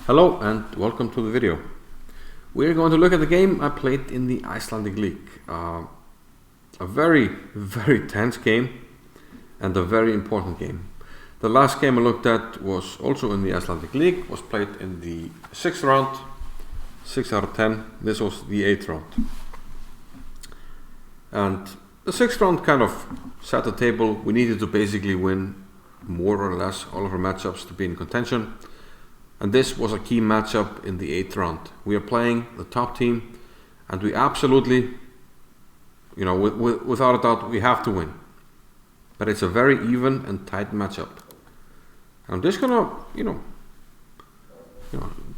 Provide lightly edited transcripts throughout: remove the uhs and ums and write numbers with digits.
Hello and welcome to the video. We're going to look at the game I played in the Icelandic League. A very tense game and a very important game. The last game I looked at was also in the Icelandic League, was played in the 6th round, 6 out of 10. This was the 8th round. And the 6th round kind of set the table. We needed to basically win more or less all of our matchups to be in contention. And this was a key matchup in the 8th round. We are playing the top team and we absolutely, without a doubt, we have to win. But it's a very even and tight matchup. I'm just gonna,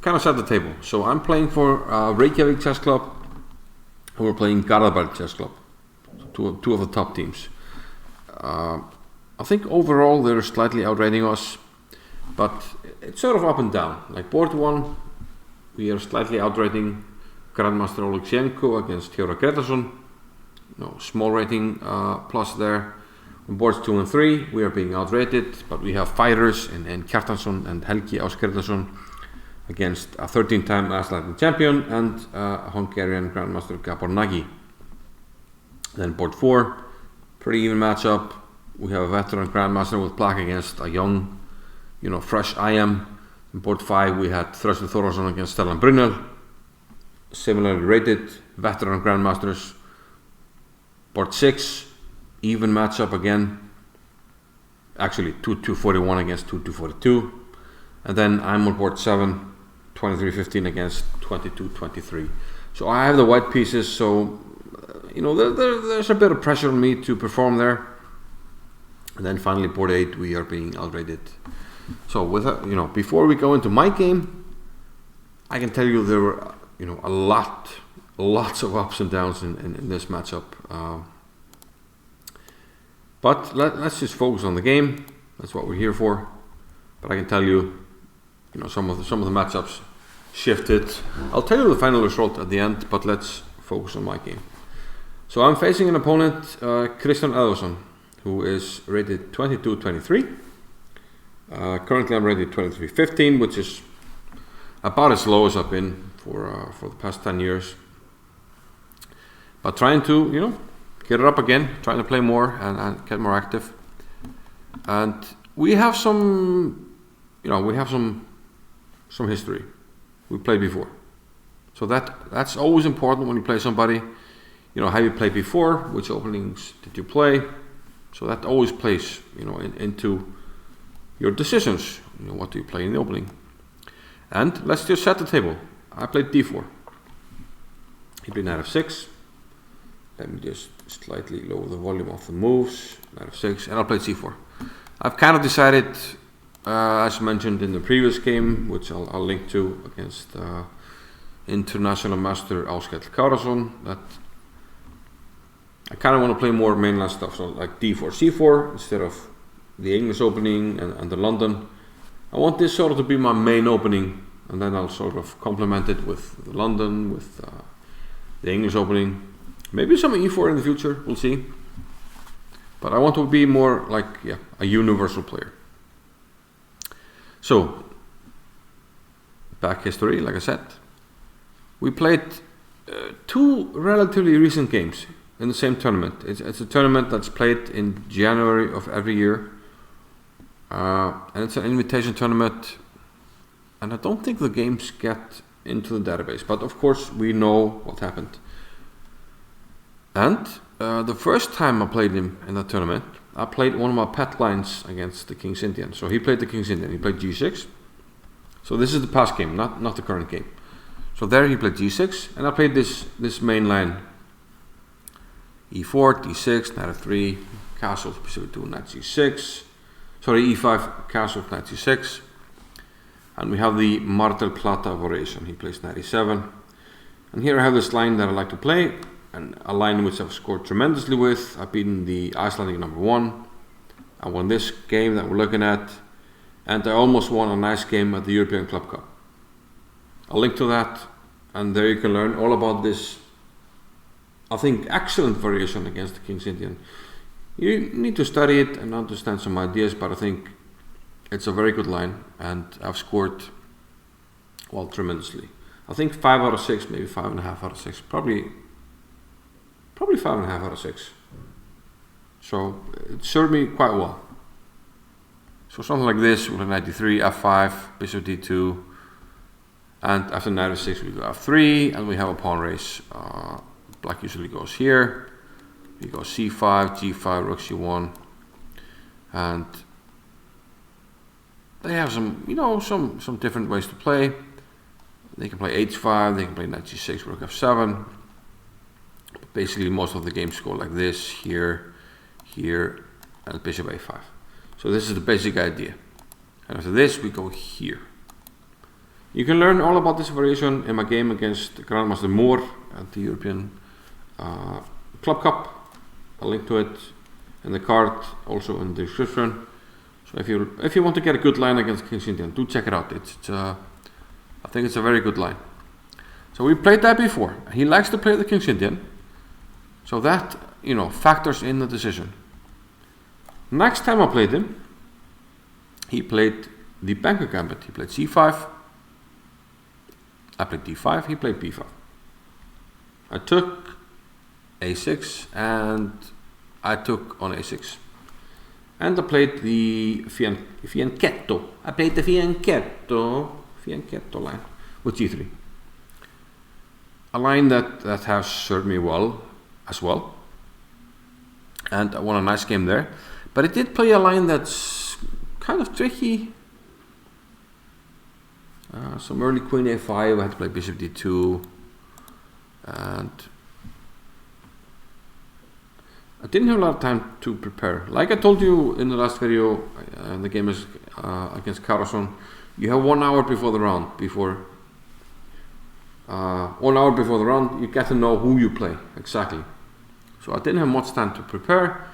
kind of set the table. So I'm playing for Reykjavik Chess Club and we're playing Gardabaer Chess Club. So two of the top teams. I think overall they're slightly outrating us, but it's sort of up and down. Like board 1, we are slightly outrating Grandmaster Benko against Theodor Gretarsson. Small rating plus there. On boards 2 and 3, we are being outrated, but we have fighters in Kjartansson and Helgi Ásgeirsson against a 13-time Icelandic champion and a Hungarian Grandmaster Gardabaer. Then board 4, pretty even matchup. We have a veteran Grandmaster with black against a young, fresh IM. In board 5, we had Þröstur Þórðarson against Stellan Brynjol. Similarly rated, veteran Grandmasters. Board 6, even matchup again. Actually, 2-2-41 against 2-2-42. And then I'm on board 7, 23-15 against 22-23. So I have the white pieces, so there's a bit of pressure on me to perform there. And then finally board 8, we are being outrated. So with that, before we go into my game, I can tell you there were lots of ups and downs in this matchup. But let's just focus on the game. That's what we're here for. But I can tell you, some of the matchups shifted. I'll tell you the final result at the end, but let's focus on my game. So I'm facing an opponent, Kristján Eðvarsson, who is rated 22-23. Currently I'm rated 23-15, which is about as low as I've been for the past 10 years. But trying to, get it up again, trying to play more and get more active. And we have some history. We played before. So that's always important when you play somebody. Have you played before? Which openings did you play? So that always plays, into your decisions. What do you play in the opening? And let's just set the table. I played d4. He played knight f6. Let me just slightly lower the volume of the moves. Knight f6, and I played c4. I've kind of decided, as mentioned in the previous game, which I'll link to against international master Ásgeir Kárason, that I kind of want to play more mainland stuff, so like d4, c4 instead of the English opening and the London. I want this sort of to be my main opening, and then I'll sort of complement it with the London, with the English opening. Maybe some e4 in the future, we'll see. But I want to be more like a universal player. So, back history, like I said. We played 2 relatively recent games in the same tournament. It's a tournament that's played in January of every year. And it's an invitation tournament. And I don't think the games get into the database. But of course, we know what happened. And the first time I played him in that tournament, I played one of my pet lines against the King's Indian. So he played the King's Indian. He played g6. So this is the past game, not the current game. So there he played g6. And I played this main line. e4, d6, knight f3, castle to knight g6. Sorry, e5, castle, knight g6. And we have the Mar del Plata variation. He plays knight e7. And here I have this line that I like to play, and a line which I've scored tremendously with. I've beaten the Icelandic #1. I won this game that we're looking at, and I almost won a nice game at the European Club Cup. I'll link to that, and there you can learn all about this, I think, excellent variation against the King's Indian. You need to study it and understand some ideas, but I think it's a very good line, and I've scored well, tremendously. I think 5 out of 6, maybe 5.5 out of 6, probably 5.5 out of 6. So it served me quite well. So something like this with a knight d3, f5, bishop d2, and after knight f6 we go f3, and we have a pawn race. Black usually goes here. We go c5, g5, rook c1, and they have some, you know, some different ways to play. They can play h5, they can play knight g6, rook f7. But basically, most of the games go like this: here, here, and bishop a5. So this is the basic idea. And after this, we go here. You can learn all about this variation in my game against Grandmaster Mohr at the European Club Cup. I'll link to it in the card, also in the description. So if you want to get a good line against King's Indian, do check it out. I think it's a very good line. So we played that before. He likes to play the King's Indian, so that, you know, factors in the decision. Next time I played him, he played the Benko gambit. He played c5. I played d5. He played b5. I took a6, and I took on a6. And I played the fianchetto. I played the fianchetto line with g3. A line that has served me well as well. And I won a nice game there. But it did play a line that's kind of tricky. Some early queen a5. I had to play bishop d2. And I didn't have a lot of time to prepare. Like I told you in the last video, the game is against Carlson. You have 1 hour before the round. 1 hour before the round, you get to know who you play exactly. So I didn't have much time to prepare,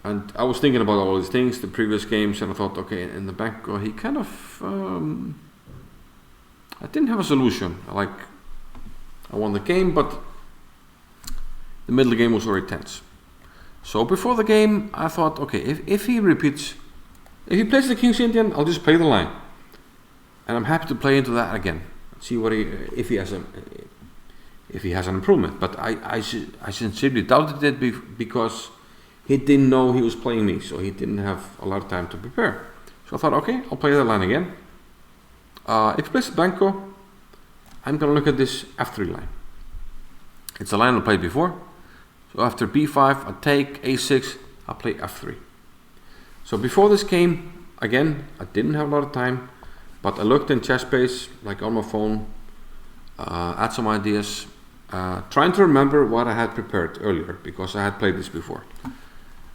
and I was thinking about all these things, the previous games, and I thought, okay, in the Benko, he kind of, I didn't have a solution. I won the game, but the middle of the game was very tense. So before the game, I thought, okay, if he repeats, if he plays the King's Indian, I'll just play the line, and I'm happy to play into that again. See what if he has an improvement. But I sincerely doubted it because he didn't know he was playing me, so he didn't have a lot of time to prepare. So I thought, okay, I'll play the line again. If he plays Benko, I'm gonna look at this f3 line. It's a line I played before. So after b5, I take a6, I play f3. So before this game, again, I didn't have a lot of time, but I looked in ChessBase, like on my phone, had some ideas, trying to remember what I had prepared earlier, because I had played this before.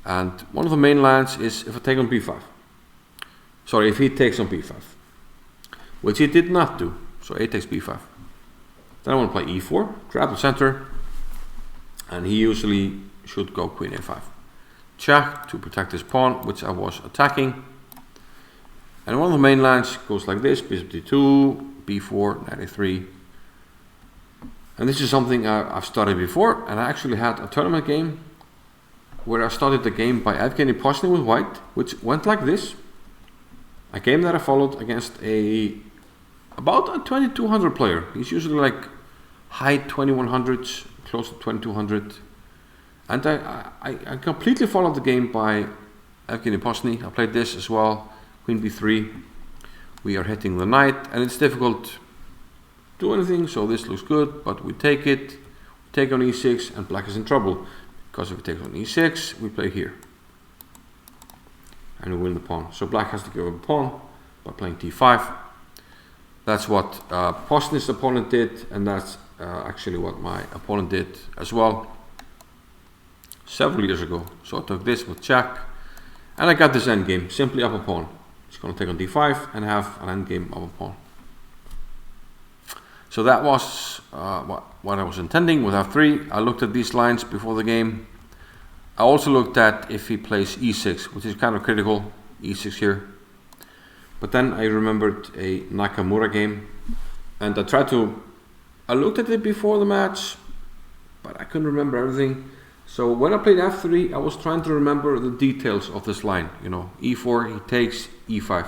And one of the main lines is if I take on b5. Sorry, if he takes on b5, which he did not do. So a takes b5. Then I want to play e4, grab the center, and he usually should go queen a5. Check to protect his pawn, which I was attacking. And one of the main lines goes like this: bishop d2, b4, knight a3. And this is something I've studied before, and I actually had a tournament game where I studied the game by Evgeny Posny with white, which went like this. A game that I followed against about a 2200 player. He's usually like high 2100s, close to 2200. And I completely followed the game by Evgeny Posny. I played this as well, queen b3. We are hitting the knight, and it's difficult to do anything, so this looks good, but we take it, we take on e6, and black is in trouble, because if we take on e6, we play here. And we win the pawn. So black has to give up a pawn by playing d5. That's what Posny's opponent did, and that's actually what my opponent did as well several years ago. So I took this with check, and I got this endgame, simply up a pawn. It's going to take on d5 and have an endgame of a pawn. So that was what I was intending with f3. I looked at these lines before the game. I also looked at if he plays e6, which is kind of critical, e6 here. But then I remembered a Nakamura game, and I looked at it before the match, but I couldn't remember everything. So when I played f3, I was trying to remember the details of this line. You know, e4, he takes e5.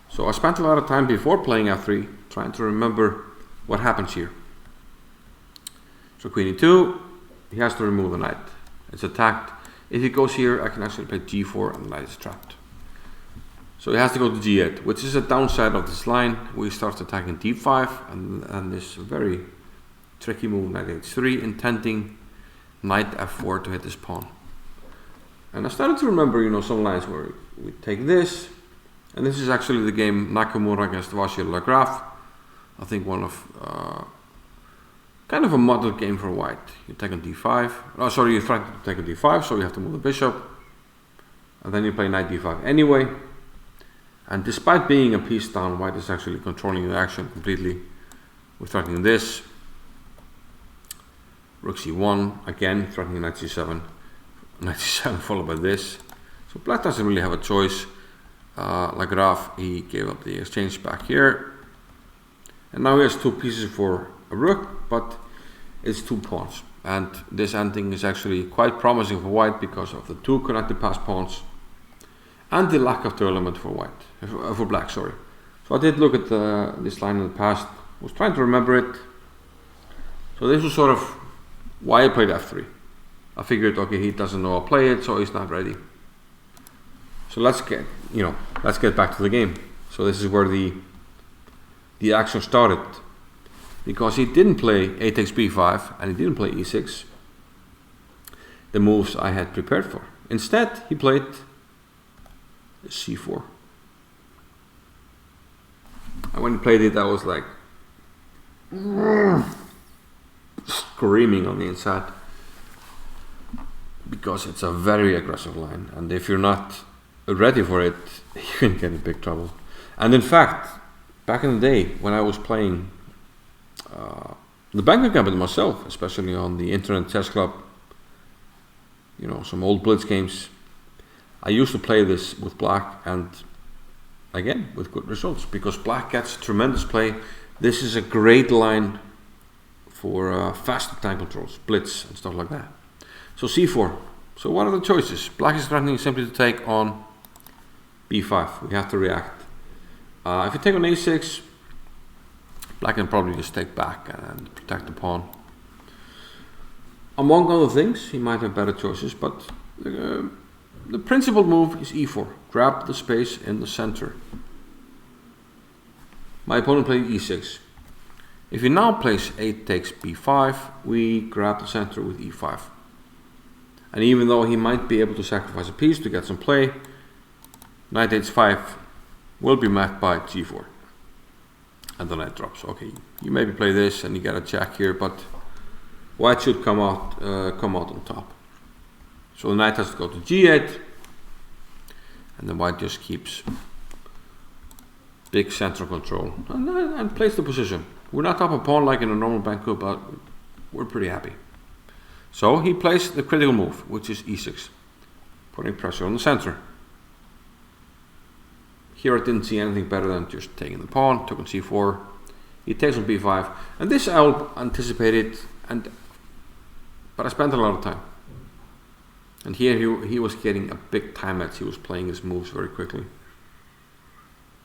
So I spent a lot of time before playing f3 trying to remember what happens here. So queen e2, he has to remove the knight. It's attacked. If he goes here, I can actually play g4 and the knight is trapped. So he has to go to g8, which is a downside of this line. We start attacking d5 and this very tricky move, knight h3, intending knight f4 to hit this pawn. And I started to remember, you know, some lines where we take this, and this is actually the game Nakamura against Vasil Lagraf. I think one of kind of a model game for white. You take on d5. Oh, sorry, you try to take on d5, so you have to move the bishop, and then you play knight d5 anyway. And despite being a piece down, white is actually controlling the action completely. We're threatening this. Rook c1, again threatening knight c7. Knight c7 followed by this. So black doesn't really have a choice. Lagraf, he gave up the exchange back here. And now he has two pieces for a rook, but it's two pawns. And this ending is actually quite promising for white because of the two connected pass pawns and the lack of development for white, for black, sorry. So I did look at this line in the past, was trying to remember it. So this was sort of why I played f3. I figured, okay, he doesn't know I'll play it, so he's not ready. So let's get back to the game. So this is where the action started, because he didn't play a takes b5 and he didn't play e6, the moves I had prepared for. Instead, he played c4. And when he played it, I was like screaming on the inside, because it's a very aggressive line, and if you're not ready for it, you can get in big trouble. And in fact, back in the day when I was playing the Benko gambit myself, especially on the internet chess club, you know, some old blitz games, I used to play this with black, and again with good results, because black gets tremendous play. This is a great line for fast time controls, blitz and stuff like that. So c4. So what are the choices? Black is threatening simply to take on b5. We have to react. If you take on a6, black can probably just take back and protect the pawn. Among other things, he might have better choices, but the principal move is e4. Grab the space in the center. My opponent played e6. If he now plays a takes b5, we grab the center with e5. And even though he might be able to sacrifice a piece to get some play, knight h5 will be met by g4. And the knight drops. Okay, you maybe play this and you get a check here, but white should come out on top. So the knight has to go to g8, and then white just keeps big central control and plays the position. We're not up a pawn like in a normal Benko, but we're pretty happy. So he plays the critical move, which is e6, putting pressure on the center. Here I didn't see anything better than just taking the pawn, took on c4, he takes on b5, and this I anticipated, but I spent a lot of time. And here he was getting a big time edge. He was playing his moves very quickly.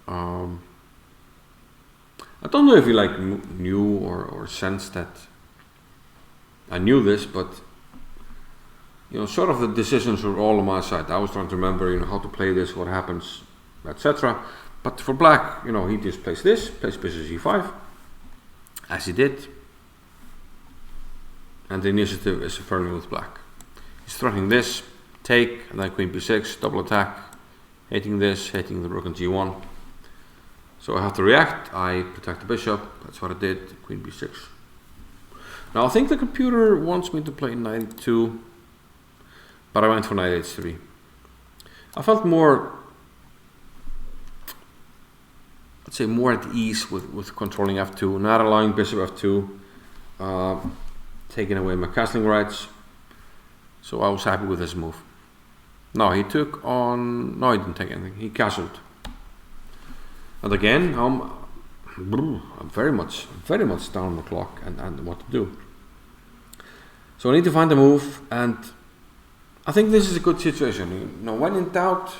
I don't know if he knew or sensed that I knew this, but you know, sort of the decisions were all on my side. I was trying to remember, you know, how to play this, what happens, etc. But for black, you know, he just plays this, plays bishop e5, as he did, and the initiative is firmly with black. He's threatening this, take, and then queen b6, double attack, hating this, hating the rook on g1. So I have to react. I protect the bishop. That's what I did. Queen b6. Now I think the computer wants me to play knight e2, but I went for knight h3. I felt more, let's say, more at ease with controlling f2, not allowing bishop f2, taking away my castling rights. So I was happy with this move. No, he took on. No, he didn't take anything. He castled. And again, I'm very much down the clock and what to do. So I need to find a move, and I think this is a good situation. You know, when in doubt,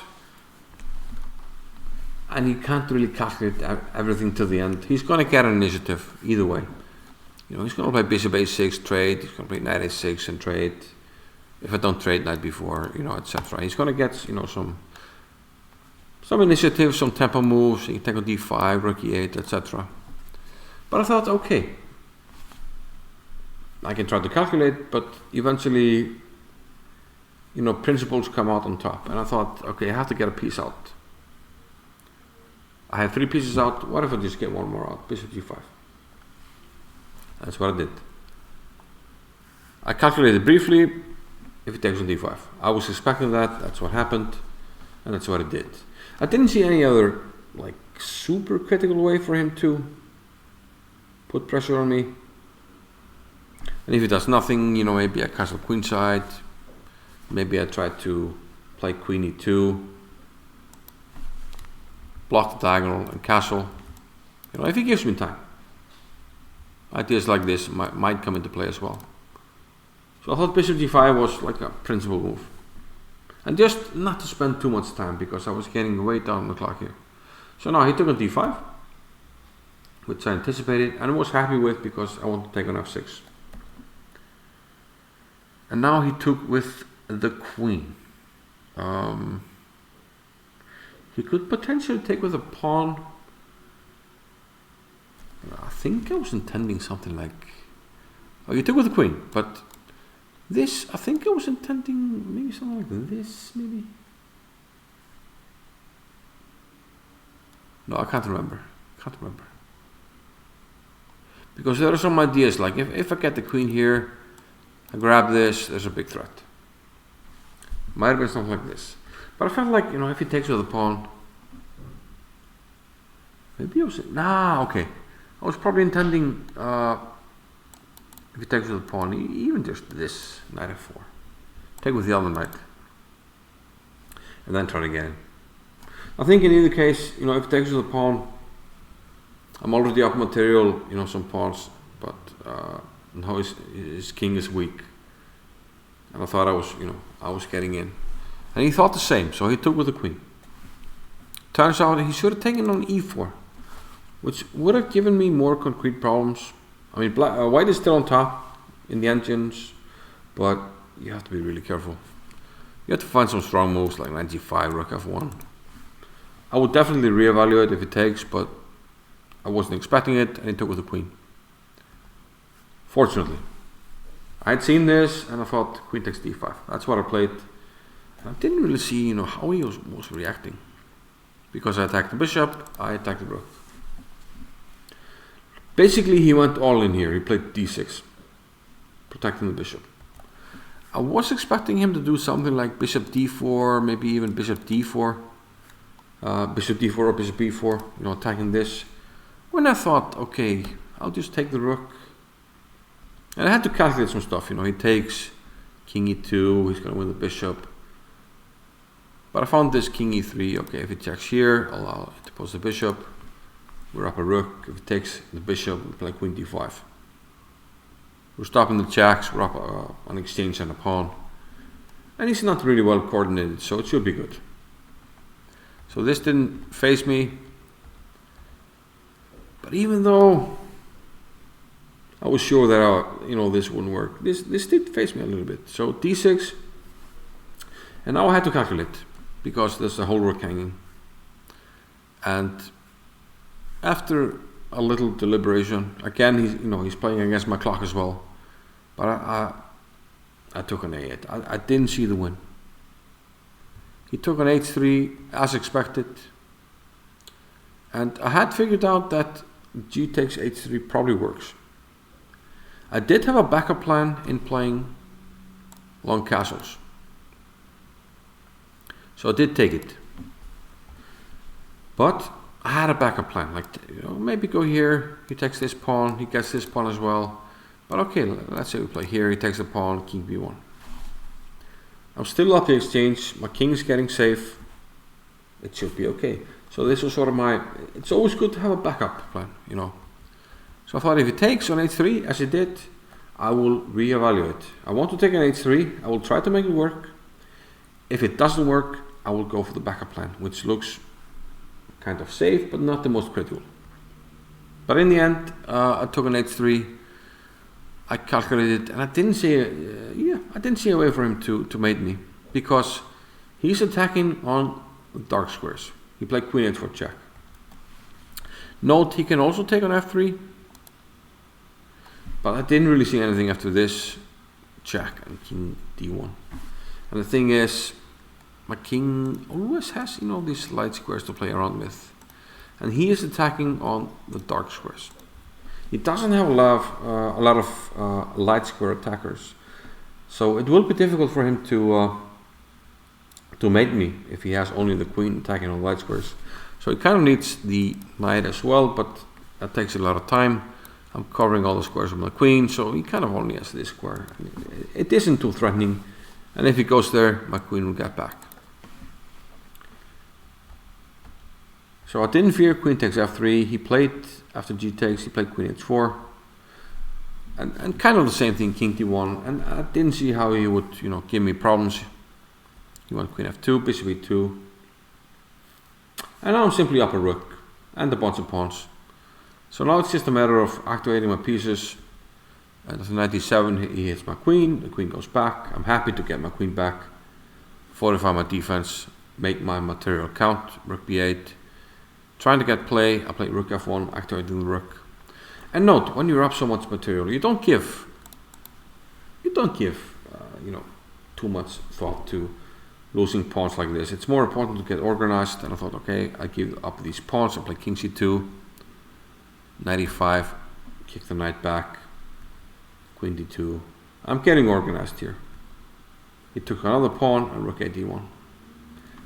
and you can't really calculate everything to the end. He's going to get an initiative either way. You know, he's going to play bishop a6 trade. He's going to play knight a6 and trade. If I don't trade knight b4, you know, etc. He's going to get, you know, some initiative, some tempo moves. He can take on d5, rook e8, etc. But I thought, okay, I can try to calculate, but eventually, you know, principles come out on top. And I thought, okay, I have to get a piece out. I have 3 pieces out. What if I just get one more out? Bishop g5. That's what I did. I calculated briefly. If he takes on d5, I was expecting that. That's what happened, and that's what I did. I didn't see any other like super critical way for him to put pressure on me. And if he does nothing, you know, maybe I castle queenside. Maybe I try to play queen e2, block the diagonal and castle. You know, if he gives me time. Ideas like this might come into play as well. So I thought bishop g5 was like a principal move. And just not to spend too much time because I was getting way down the clock here. So now he took on d5, which I anticipated and was happy with because I want to take on f6. And now he took with the queen. He could potentially take with a pawn. I think I was intending something like... Oh, he took with the queen, but this, I think I was intending maybe something like this, maybe? No, I can't remember. Because there are some ideas, like if I get the queen here, I grab this, there's a big threat. Might have been something like this. But I felt like, you know, if he takes with the pawn, maybe I was... okay. I was probably intending, if he takes with the pawn, even just this, knight f4. Take with the other knight. And then try to get in. I think in either case, you know, if he takes with the pawn, I'm already up material, you know, some pawns, but now his king is weak. And I thought I was getting in. And he thought the same, so he took with the queen. Turns out he should have taken on e4, which would have given me more concrete problems. I mean, white is still on top in the engines, but you have to be really careful. You have to find some strong moves like knight g5, rook f1. I would definitely reevaluate if he takes, but I wasn't expecting it, and he took with the queen. Fortunately, I had seen this, and I thought queen takes d5. That's what I played. And I didn't really see, you know, how he was reacting. Because I attacked the bishop, I attacked the rook. Basically, he went all in here. He played d6, protecting the bishop. I was expecting him to do something like bishop d4, maybe even bishop d4. Bishop d4 or bishop b4, you know, attacking this. When I thought, okay, I'll just take the rook. And I had to calculate some stuff, you know, he takes king e2, he's going to win the bishop. But I found this king e3, okay, if he checks here, I'll allow it to pose the bishop. We're up a rook. If he takes the bishop, we play queen d5. We're stopping the checks, we're up an exchange and a pawn. And he's not really well coordinated, so it should be good. So this didn't faze me. But even though I was sure that you know, this wouldn't work, this did faze me a little bit. So d6, and now I had to calculate because there's a whole rook hanging. And after a little deliberation, again, he's playing against my clock as well. But I took an a8. I didn't see the win. He took an h3 as expected. And I had figured out that g takes h3 probably works. I did have a backup plan in playing long castles. So I did take it. But I had a backup plan, like, you know, maybe go here, he takes this pawn, he gets this pawn as well. But okay, let's say we play here, he takes the pawn, king b1. I'm still up the exchange, my king is getting safe, it should be okay. So this was sort of it's always good to have a backup plan, you know. So I thought if he takes on h3, as he did, I will reevaluate. I want to take an h3, I will try to make it work. If it doesn't work, I will go for the backup plan, which looks kind of safe, but not the most critical. But in the end, I took an h3. I calculated, and I didn't see a way for him to mate me, because he's attacking on dark squares. He played queen h4 check. Note, he can also take on f3, but I didn't really see anything after this. Check and king d1. And the thing is, my king always has, these light squares to play around with, and he is attacking on the dark squares. He doesn't have a lot of light square attackers, so it will be difficult for him to mate me if he has only the queen attacking on light squares. So he kind of needs the knight as well, but that takes a lot of time. I'm covering all the squares with my queen, so he kind of only has this square. It isn't too threatening, and if he goes there, my queen will get back. So I didn't fear queen takes f3. He played, after g takes, he played queen h4. And kind of the same thing, king d1. And I didn't see how he would, give me problems. He went queen f2, bishop e2. And now I'm simply up a rook and a bunch of pawns. So now it's just a matter of activating my pieces. And at the knight d7, he hits my queen. The queen goes back. I'm happy to get my queen back. Fortify my defense. Make my material count. Rook b8. Trying to get play. I play rook f1, activating the rook. And note, when you're up so much material, you don't give too much thought to losing pawns like this. It's more important to get organized. And I thought, okay, I give up these pawns. I play king c2, knight e5, kick the knight back, queen d2. I'm getting organized here. He took another pawn and rook a d1.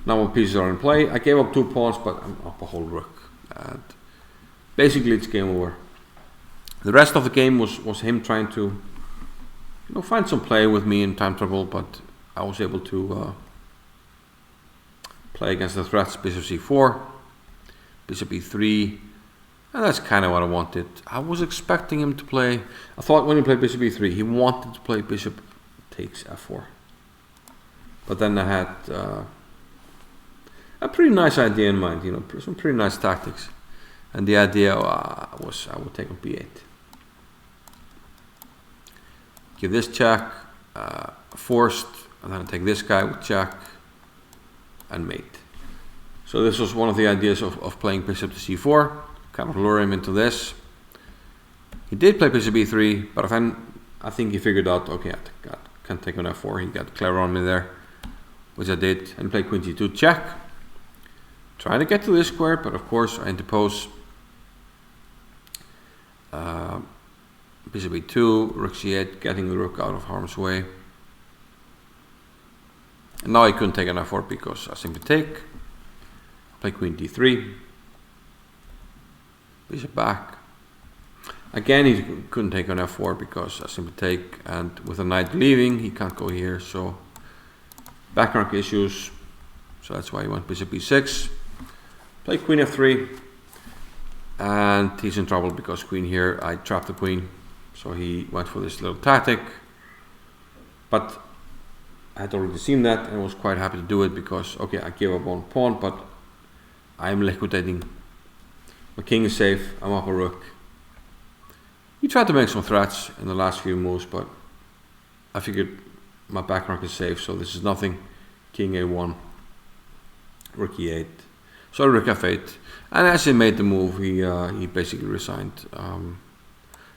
Now my pieces are in play. I gave up 2 pawns, but I'm up a whole rook. And basically it's game over. The rest of the game was him trying to find some play with me in time trouble, but I was able to play against the threats. Bishop c4, bishop e3, and that's kind of what I wanted. I was expecting him to play, I thought when he played bishop e3, he wanted to play bishop takes f4. But then I had a pretty nice idea in mind, some pretty nice tactics. And the idea was I would take on b8. Give this check, forced, and then I take this guy with check and mate. So this was one of the ideas of playing bishop to c4, kind of lure him into this. He did play bishop e3, but I think he figured out, okay, I can't take on f4. He got clever on me there, which I did, and play queen g2 check. Trying to get to this square, but of course I interpose. Bishop e2, rook c8, getting the rook out of harm's way. And now I couldn't take an f4 because I simply take. Play queen d3. Bishop back. Again, he couldn't take on f4 because I simply take, and with the knight leaving, he can't go here, so back rank issues. So that's why he went bishop e6. Play queen f3. And he's in trouble because queen here, I trapped the queen. So he went for this little tactic. But I had already seen that and was quite happy to do it because, okay, I gave up one pawn, but I'm liquidating. My king is safe, I'm up a rook. He tried to make some threats in the last few moves, but I figured my back rank is safe, so this is nothing. King a1, rook e8. So rook f8. And as he made the move, he basically resigned.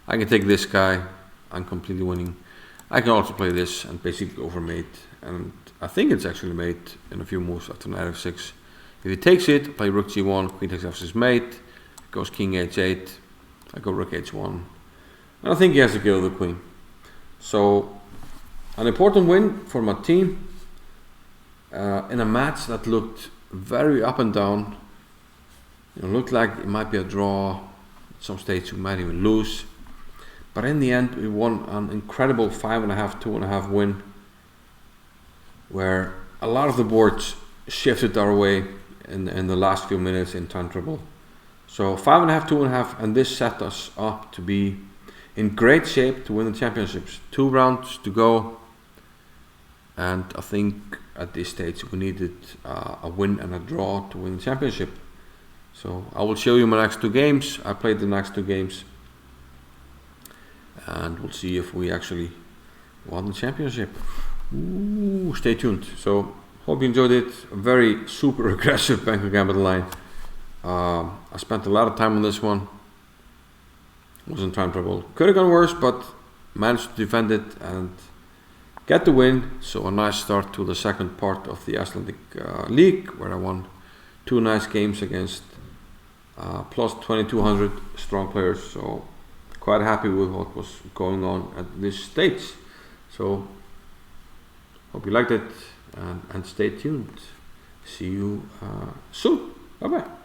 I can take this guy, I'm completely winning. I can also play this and basically go for mate. And I think it's actually mate in a few moves after knight f6. If he takes it, play rook g1, queen takes f6 mate, goes king h8, I go rook h1. And I think he has to kill the queen. So, an important win for my team in a match that looked very up and down. It looked like it might be a draw. At some stage we might even lose. But in the end, we won an incredible 5.5, 2.5 win, where a lot of the boards shifted our way in the last few minutes in time trouble. So 5.5, 2.5, and this set us up to be in great shape to win the championships. 2 rounds to go, and I think at this stage we needed a win and a draw to win the championship. So I will show you my next 2 games. I played the next 2 games, and we'll see if we actually won the championship. Ooh, stay tuned. So hope you enjoyed it. A very super aggressive Benko gambit line. I spent a lot of time on this one. Was in trouble. Could have gone worse, but managed to defend it and get the win. So a nice start to the second part of the Icelandic League, where I won 2 nice games against plus 2200 strong players. So quite happy with what was going on at this stage. So hope you liked it, and stay tuned. See you soon. Bye bye.